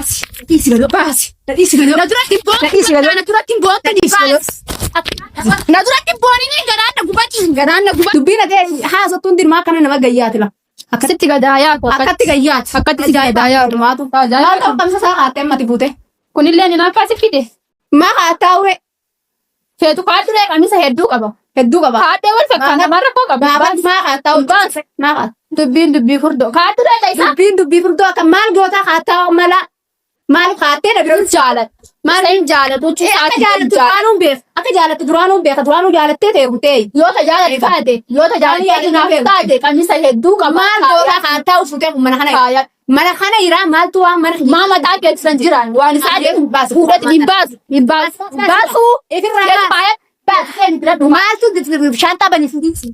Basi. Isi gado basi. Isi gado. Naturati boni. Isi gado. Naturati boni. Isi gado. Naturati boni ni garana gubati. Garana gubati. Dubina de haso tundir ma kana nama gayyatila. Akkatti gadaya ko. Akkatti gayyat. Akkatti gadaya ko. Ma tu ta jaya. Ma tu kamsa sa ate mati bute. Kunille ni na pasi fide. Ma atawe. Fetu kaadure kamisa heddu qaba. Heddu qaba. Haadhe wal fakkaata marra ko qaba. Ma atawe. Bas. Ma dubbi furdo. Kaadure taisa. Dubbi furdo akka maal goota haataw mala. Maal haatee na biroon jaalat. Maal hin jaalatu. Akka jaalatu duraanuu beek. Akka jaalatu duraanuu beek. Duraanuu jaalattee ta'e butee. Yoo tajaajila taate. Yoo tajaajila taate kamisa hedduu qaba. Maal goota haataw futee mana kana faaya. Mana kana irraa maaltu waan mana mama taate san jiraan waan isaa deemu baasu. Fuudhati baasu. Baasu. Ifirraa faaya. Baasu. Maaltu shanta bani fudisi.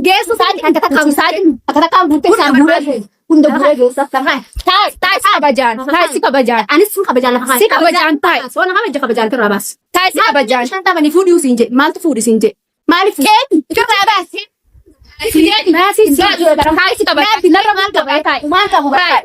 Geessu saati kan takkamu saati. Akka takkamu butee san buuree. Hunda buuree geessa sarhaa. Taa'is kabajaan. Taa'is kabajaan. Anis sun kabajaan lafa. Si kabajaan taa'is. Soona kabaja kabajaan firraa baas. Taa'is kabajaan. Shanta bani fuudhiu siin je. Maaltu fuudhi siin je. Maaliif? Keeti. Firraa baasi. Taa'is kabajaan. Narra maal qabaa taa'is.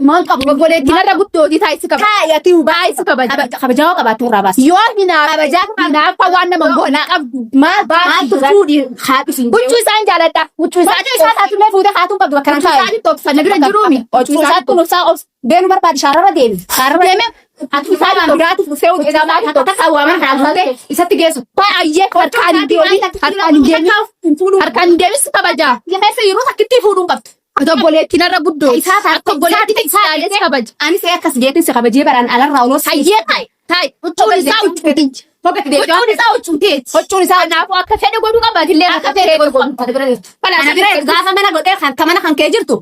Maal qabu. Gogoleetti narra guddooti taa'is kabajaan. Taa'is taa'is kabajaan. Kabajaa qabaatu firraa baasi. Yoo hinaaf kabajaa hinaaf waan nama goonaa qabdu. Maaltu fuudhi haadhi siin je. Huccuu isaan jaaladha. Huccuu isaan haatulee fuudhee haatuun qabdu bakka isaan bira jiruumi. Huccuu isaan kunuunsaa obsa. Deemu barbaade shaararra deemi. Shaararra deemi. Ati isaan biraatu fe'uu isaa tokko awwaaman haasatee isatti geessu. Baay'ee harkaan deemi. Harkaan deemis kabajaa. Keessa yeroo takkitti fuudhuun qabdu. Obboleetti narra guddoo. Akka obboleetti isaa kabaja. Anis akkas jeetin si kabajee baraan alarraa oloo sayyee taa'e. Huccuun isaa huccuuti. Huccuun isaa huccuuti. Huccuun isaa naafu akka fedhe godhuu qabaatillee akka fedhe godhuu. Gaafa mana godhee kan mana kan kee jirtu.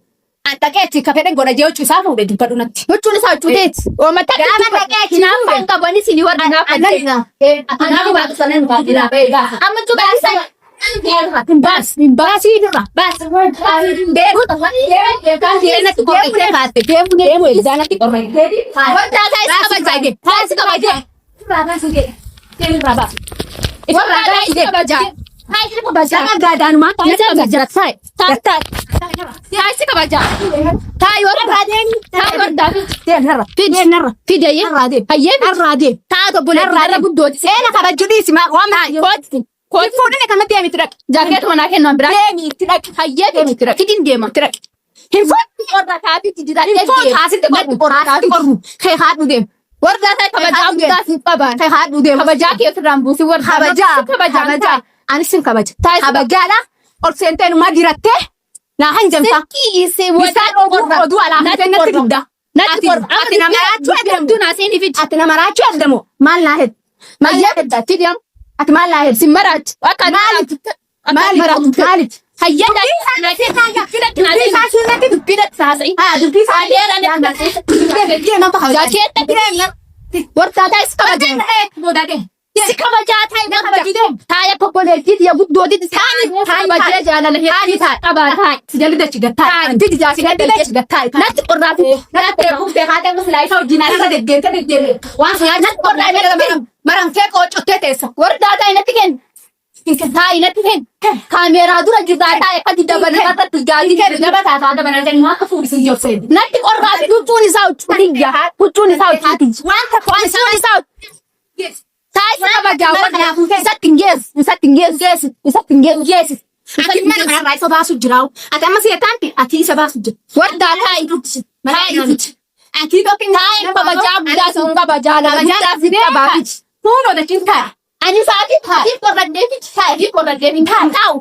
Anta keetti ka fedhe godha jee huccuu isaa fuudhee dubbadhu natti. Huccuun isaa huccuuteeti. Oomata keetti naafu kan qabani sini warra naafa. Naafu baatu sanan baadila. Amma cuqaasa. Bas, dirra. Bas. Deemu elzaanatti qorree. Wanta taa'is kabajaa. Irraa baas. Irraa kabajaa. Taa'is kabajaa. Gaadaanuma. Taa'is kabajaa. Taa'ii warra raadeen. Taa'ii warra daafii. Fidee. Hayyee. Taa'aa obboleetti narra guddooti. Seena kabajuu dhiisima. Waan fuudhine kan natti deemiti dhaqe. Jaakeetu manaa kennuun biraa. Deemiti dhaqe. Hayyee deemiti dhaqe. Fitiin deema. Hin fuudhi. Warra kaatiitti jiraatee deema. Hin fuudhi. Kaasitti qorru. Kaasitti qorru. Kee haadhu deema. Warra ta'e kabajaa guddaa siin qaban. Kee haadhu deema. Kabajaa kee ofirraan buusi warra. Kabajaa. Anis sin kabaja. Kabajaadha. Ol seentee numaa dirattee. Naa hanjamta. Sekkii bisaan oduu alaafee natti dugda. Natti qorra. Ati namaraachuu eddamu. Naaseen ifid. Ati namaraachuu eddamu. Maal naa hed. Mayyee eddaatti deemu. Ati maal naa hed. Simmaraach. Akka maal maraach. Taa'ii natti kennu. Kaameeraa dura jirtaa taa'e akkatti dabalata gaazii kennu dabataa ta'a dabalatan akka fuudhisin jobsee. Natti qorraa fi huccuun isaa huccuuti. Huccuun isaa huccuuti. Wanta huccuun isaa huccuuti. Taa'ii kabajaa waan isatti hin geessu. Isatti hin geessu. Isatti hin geessu. Ati mana kanarraa isa baasu jiraa'u. Ati amma seetaanti ati isa baasu jira. Wardaa taa'ii dubbisi. Taa'ii ati tokko taa'ii kabajaa guddaa sun kabajaa guddaa fidee baafiti. Fuunoo dachiin ta'a. Ani saati taa'ii qorraddeefi taa'u.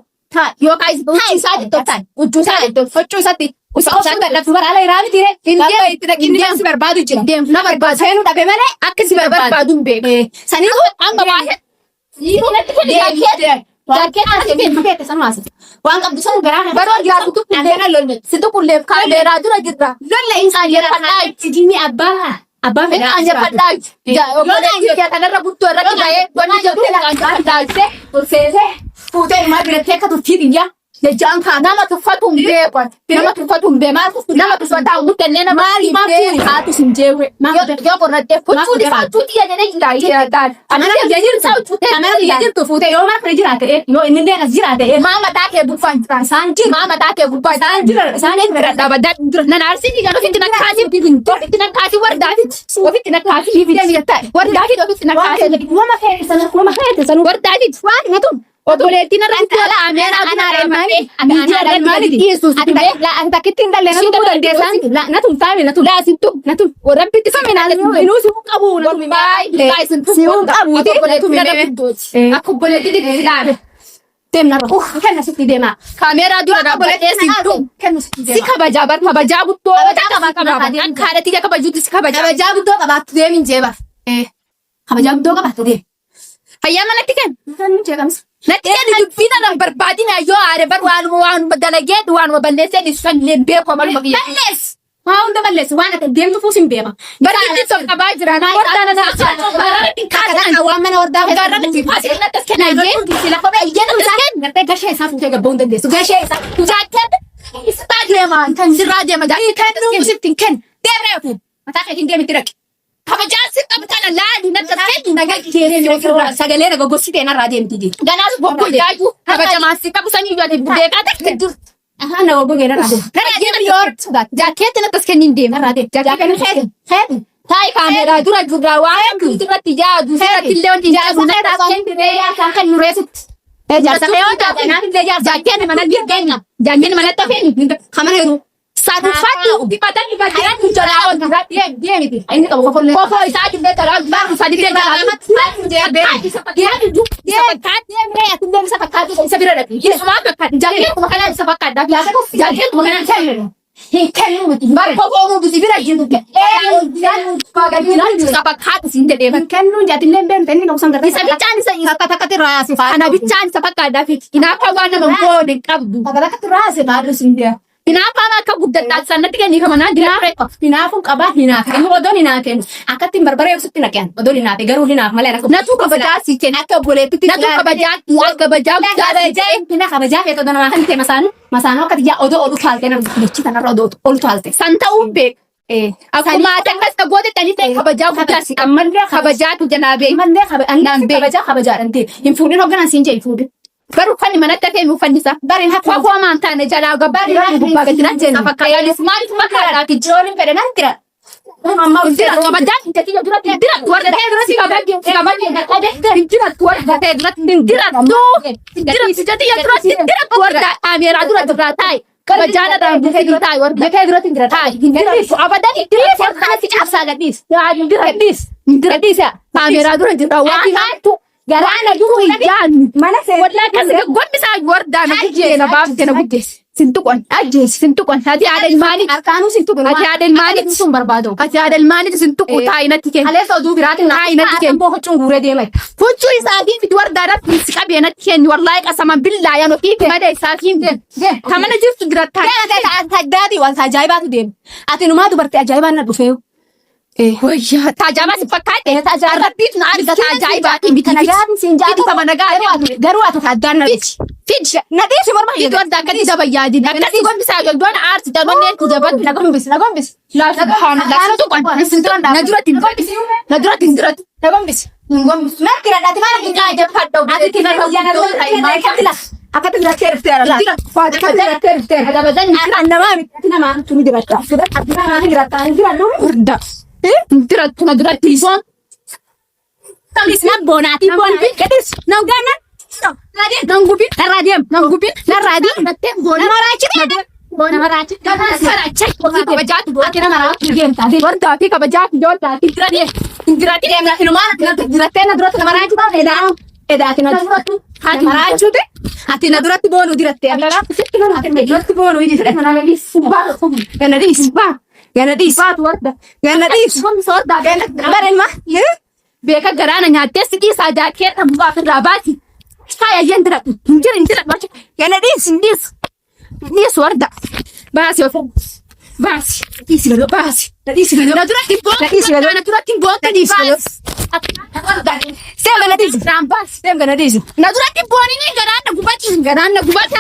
Yookaan huccuu isaati tokko. Huccuu isaatti. Usaa lafu bara ala irraa miti ree. Inni si barbaadu jira. Na barbaadu. Seenuu dhabe malee akka si barbaadu hin beeku. Sanii hanga baay'ee. Jaaketi sanumaas. Waan qabdu sanu garaa baroo jiraatu dhagana lolle. Si tuqulleef kaameeraa dura jirra. Lolle insaan yeroo kadhaa jijjiirni abbaa. Abbaa fedha anja kadhaa. Obboleettii kanarra guddoo irratti gahee wanni jirtu anja kadhaa fuutee maal biratti akka turtii biyya. Jajaan ka nama tuffatum beekon. Nama tuffatum be maal nama tuffata mutenne nama maal haatu sinjewe. Yo qorradde fuuti fuuti jedhee ilaahi daan. Amana jajir sautu amana jajir tufute yo ma jiraate yo inni deegas jiraate mama taake bufan sanji mama taake bufan sanji sanin merada badat nan arsini gano fitina kaasi fitina kaasi wardaati fitina kaasi fitina yatta wardaati fitina kaasi wama khair sana wardaati waan matum odoleetina rantala amena anare mani anare mani yesus la anta kitin dalle na tu dandesan la natum taami natum la sintu natum warabbi tisamina inu si qabu natum bai si qabu natum aku boleh tidak temna kan nasuti dema kamera dura da boleh sintu kan nasuti dema sikaba kabaja butto kaba an kharati ka kabaju kabaja butto kaba demin jeba kabaja butto kaba de hayya manatikan kan jegams Natiyan dubina ng barbadi na yo are bar wan badalaged wan wabalese ni san lembe ko mal magiya. Balles. Wow da balles wan at dem to fusin beba. Barati to kabajra na warda na barati kada na wan man warda garra ti fasil na tas kana ye sila ko be yan tasken ngate gashe sa fu ga bonda de su gashe sa jaket stadium kan dirade ma jaket kan no sitin kan debre ko mata ka tin dem tirak Kabajasi kabutana ladi na tasken na gakere sagale na gogosite na radem tidi ganas bokko daju kabajamasi kabusani yode beka tak aha na gogo gena radem radem yor sudat jaket na tasken inde na radem jaket na khed tai kamera dura wa dura tija dura tilleon tija na tasken de ya kan nuresit jasa kayota na jaket mana gena jaket mana tafeni kamera Satu di badan di bagian jalan dia ini kamu kau saat dia terang baru saat dia jalan dia sepakat dia mereka tu dia sepakat bisa berada dia semua sepakat jadi makanan sepakat dah biasa jadi makanan saya Hikan bar kau bisa berada gitu dia sepakat sih dia kan lu jadi lemben tadi nggak usah ngerti bisa bicara saya kata-kata rahasia anak bicara sepakat dah kenapa warna mengkau dengkau kata-kata rahasia baru sih dia Hinafa maka guddat sanatti kan ni kamana dira hinafa qaba hinafa odon hinafa akatti barbare usutti nakan odon hinafa garu hinafa malera natu kabaja siken akka boletti natu kabaja daraja hina kabaja ya odon ma hante masano katiya odo odu falte na lechi tan odo olu falte santa umbe akuma takas ka gode tani te kabaja gudasi amman kabaja tu janabe man kabaja ante infuni no ganan sinje infuni Baru kan mana tadi mufannisa barin hakwa kwa mantane jala gabari bubaga tinajena fakaya ni smart makara ki jorin pere nantira mamma udira kabaja intati jura dira warda hedra si kabaja na kade dira warda hedra dira do dira sijati yatra dira warda amira dura tai kabaja na da hedra tai warda hedra dira tai abadan dira farqa si afsa gadis ya dira dis ya amira dura wa Garana dulu ijan mana saya wala kan gon bisa Wardaan aje na bab na guddes sintukon aje sintukon hadi ada mani arkanu sintukon hadi ada mani sum barbado hadi ada mani sintuko tai na tike ale so du biratin na ai na tike bo hochun gure de mai fuchu isagi bit Wardaan fisika be na tike wallahi qasama billahi ya no tike mada isakim de kamana jistu dirata dadi wal tajaiba de atinu ma du barte ajaiba na dufeu Wah, tajama sepakat tajaratit na ada tajaiba bitanagan sinja itu sama negara garu atau hadan fitch nadi semua mah itu ada kan bisa bayar nadi gua bisa jual art dan mana tu dapat nagom bis la subhanallah itu kan naduratin nagom bis nak kira dati mana kita aja fatto ada tidak jangan lah apa tu ter ada badan nama nama tu di baca sudah ada gerakan itu urda Dirat tison. Tangis na bonati bonpi kedis. Nangganan. Nanggupin naradiam natte bona marachi marachi kabajat akhirnya marah game tadi warda ti kabajat jol tadi dirati game la hinuma dirate na durat marachi ta eda atina hati marachi te hati na durat bonu dirate abla durat bonu idi sere mana lagi subah Ganadis. Ganadis. Soda garan ma. Beka garana nyaate siki saja keta muafir rabati. Saya yendra. Injira baca. Ganadis indis. Ni Wardaan. Bas yo. Bas. Isi lo bas. Isi lo. Natura timbo tadi bas. Sem ganadis. Rambas. Sem ganadis. Natura timbo ni garana gubati.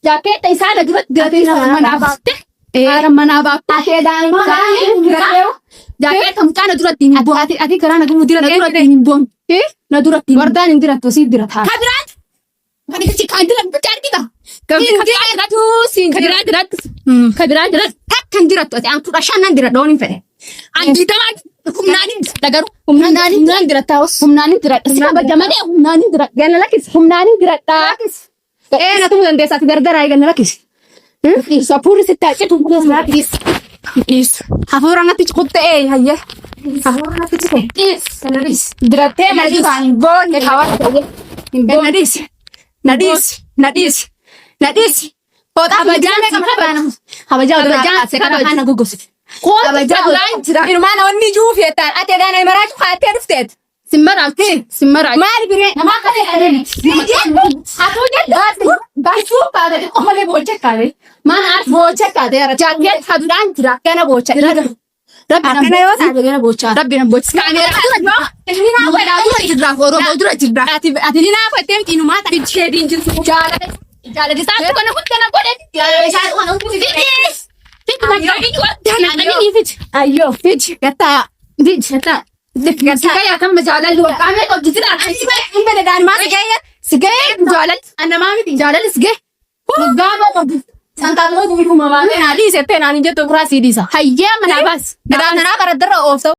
Jaaketi isaa duratti mana baafte. Mana baafte Jaaketi mucaa na duratti hin boon. Ati karaa na gumudira na duratti hin boon. Na duratti Wardaan hin dirattu si dirata. Kabiraat. Kan itti kan dirattu argita. Kabiraat dirattu. Takkan dirattu ati an kudha shanan dira doon hin fedhe. An didaman humnaanin dagaru humnaanin diratta humnaanin diratta. Sina bajamade humnaanin diratta. Ganna lakis humnaanin diratta. Na tumu dandeessa ati dardara ay ganna lakis. Sapuri sitta citu lakis. Hafuura natti ciqute hayye. Hafuura natti ciqute. Kanadis. Diratte nadis. Boon ne hawaasa. Nadis. Kota abajaan kabana. Abajaan se kabana gugusit. Abajaan jira. Irmaana onni juuf yetaan ate dana maraaju haatee dhufteet. Simmara. Maal bire nama kale adeni. Atu jedhaati. Baasuu baade omale boche kale. Mana at boche kale ara Jaaketi haduraan jira kana boche. Rabbina yoo taate kana bocha. Rabbina bocha. Kaamera dura. Hina wadaatu jira Oromoo dura jira. Ati hina fattee miti numaa taate sheediin jirtu. Jaalati isaa kana kuttana godhe. Isaa kana kuttana. Ayyoo fit gata. Fit. Sigaya kan majaalal waqame qabdi jira. Hin beledaan maa sigaya. Sigaya jaalal. Anna maa miti jaalal sigaya. Gaaba qabdi. Santaanoo duwwii kuma baatee naa dhiise tee naan hin jettu biraa sii dhiisa. Hayyee mana baas. Gadaanaa bara darra oofta.